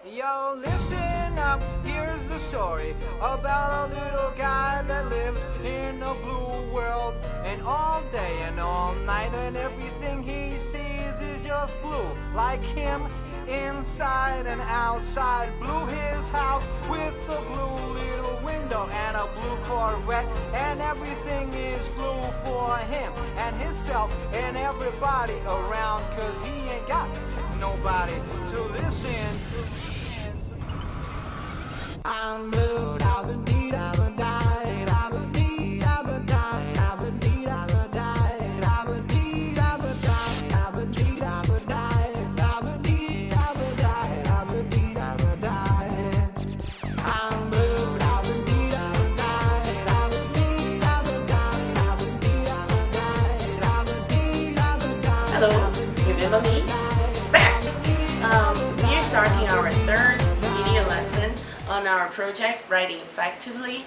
Yo, listen up, here's the story about a little guy that lives in a blue world. And all day and all night, and everything he sees is just blue. Like him, inside and outside. Blue his house with a blue little window and a blue Corvette. And everything is blue for him and himself and everybody around. Cause he ain't got nobody to listen. I'm blue, da ba dee da ba die, da ba dee da ba die, da ba dee da ba die, da ba dee da ba die, da ba dee da ba die, da ba dee da ba die, da ba dee da ba die. I'm blue, da ba dee da ba die, da ba dee da ba die, da ba dee da ba die, da ba dee da ba die. Hello, remember me? Back! We're starting our third video lesson on our project, Writing Effectively.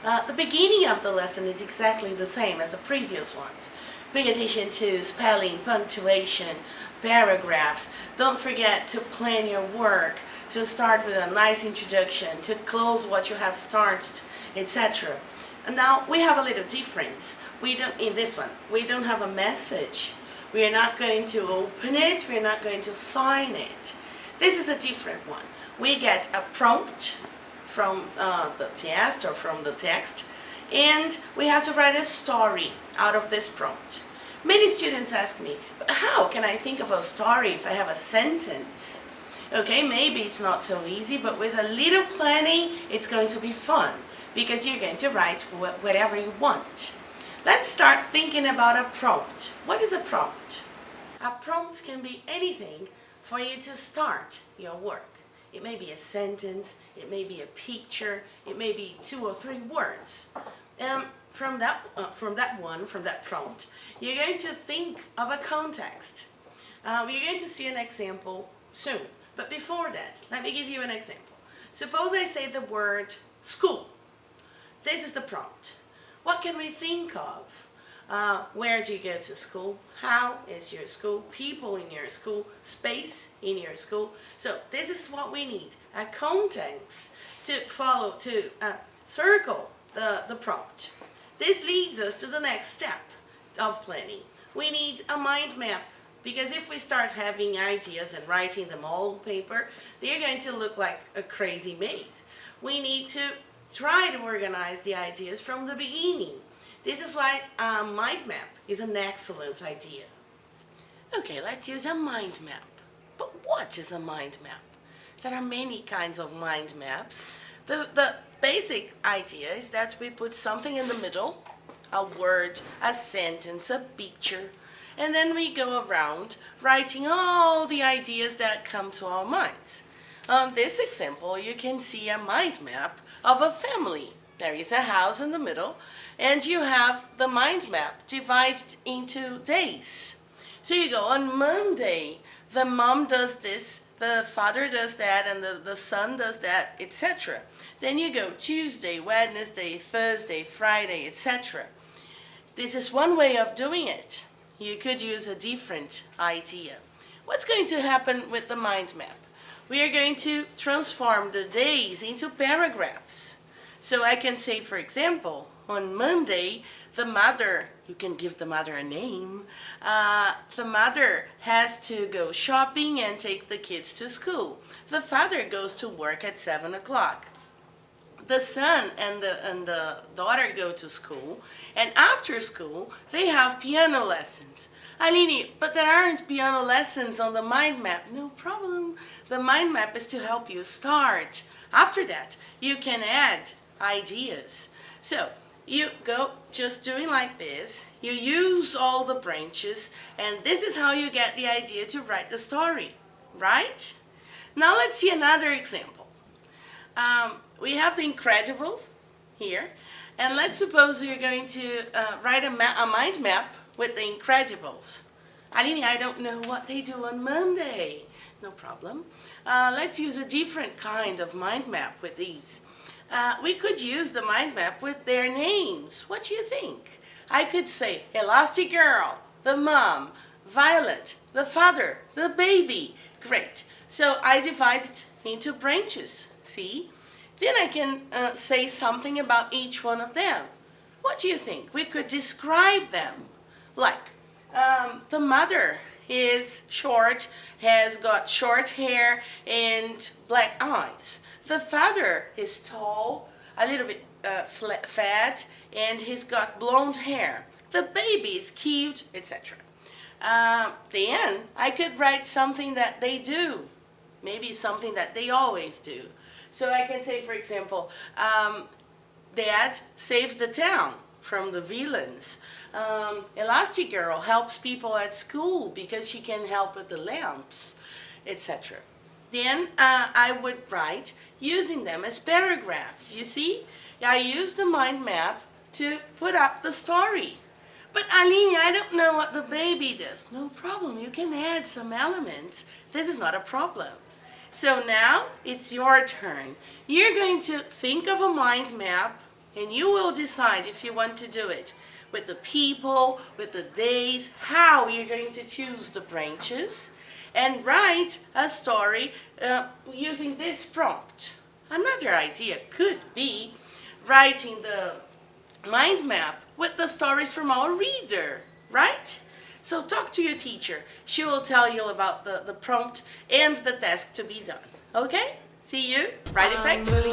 The beginning of the lesson is exactly the same as the previous ones. Pay attention to spelling, punctuation, paragraphs. Don't forget to plan your work, to start with a nice introduction, to close what you have started, etc. And now we have a little difference. In this one, we don't have a message. We are not going to open it, we're not going to sign it. This is a different one. We get a prompt from the test or from the text, and we have to write a story out of this prompt. Many students ask me, but how can I think of a story if I have a sentence? Okay, maybe it's not so easy, but with a little planning, it's going to be fun because you're going to write whatever you want. Let's start thinking about a prompt. What is a prompt? A prompt can be anything for you to start your work. It may be a sentence, it may be a picture, it may be 2 or 3 words. From that prompt, you're going to think of a context. We're going to see an example soon. But before that, let me give you an example. Suppose I say the word school. This is the prompt. What can we think of? Where do you go to school? How is your school? People in your school? Space in your school? So this is what we need. A context to follow, to circle the prompt. This leads us to the next step of planning. We need a mind map, because if we start having ideas and writing them all on paper, they're going to look like a crazy maze. We need to try to organize the ideas from the beginning. This is why a mind map is an excellent idea. Okay, let's use a mind map. But what is a mind map? There are many kinds of mind maps. The basic idea is that we put something in the middle, a word, a sentence, a picture, and then we go around writing all the ideas that come to our minds. On this example, you can see a mind map of a family. There is a house in the middle, and you have the mind map divided into days. So you go on Monday, the mom does this, the father does that, and the son does that, etc. Then you go Tuesday, Wednesday, Thursday, Friday, etc. This is one way of doing it. You could use a different idea. What's going to happen with the mind map? We are going to transform the days into paragraphs. So I can say, for example, on Monday, the mother, you can give the mother a name, the mother has to go shopping and take the kids to school. The father goes to work at 7 o'clock. The son and the daughter go to school, and after school, they have piano lessons. Aline, but there aren't piano lessons on the mind map. No problem. The mind map is to help you start. After that, you can add ideas. So you go just doing like this. You use all the branches, and this is how you get the idea to write the story, right? Now let's see another example. We have The Incredibles here, and let's suppose we're going to write a mind map with The Incredibles. Aline, I don't know what they do on Monday. No problem. Let's use a different kind of mind map with these. We could use the mind map with their names. What do you think? I could say Elastigirl, the mom, Violet, the father, the baby. Great. So I divide it into branches, see? Then I can say something about each one of them. What do you think? We could describe them. Like, the mother is short, has got short hair and black eyes. The father is tall, a little bit fat, and he's got blonde hair. The baby is cute, etc. Then I could write something that they do, maybe something that they always do. So I can say, for example, Dad saves the town from the villains. Elastigirl helps people at school because she can help with the lamps, etc. Then I would write using them as paragraphs. You see, I use the mind map to put up the story. But Aline, I don't know what the baby does. No problem, you can add some elements. This is not a problem. So now it's your turn. You're going to think of a mind map and you will decide if you want to do it with the people, with the days, how you're going to choose the branches, and write a story using this prompt. Another idea could be writing the mind map with the stories from our reader, right? So talk to your teacher. She will tell you about the prompt and the task to be done. Okay? See you. Write effectively.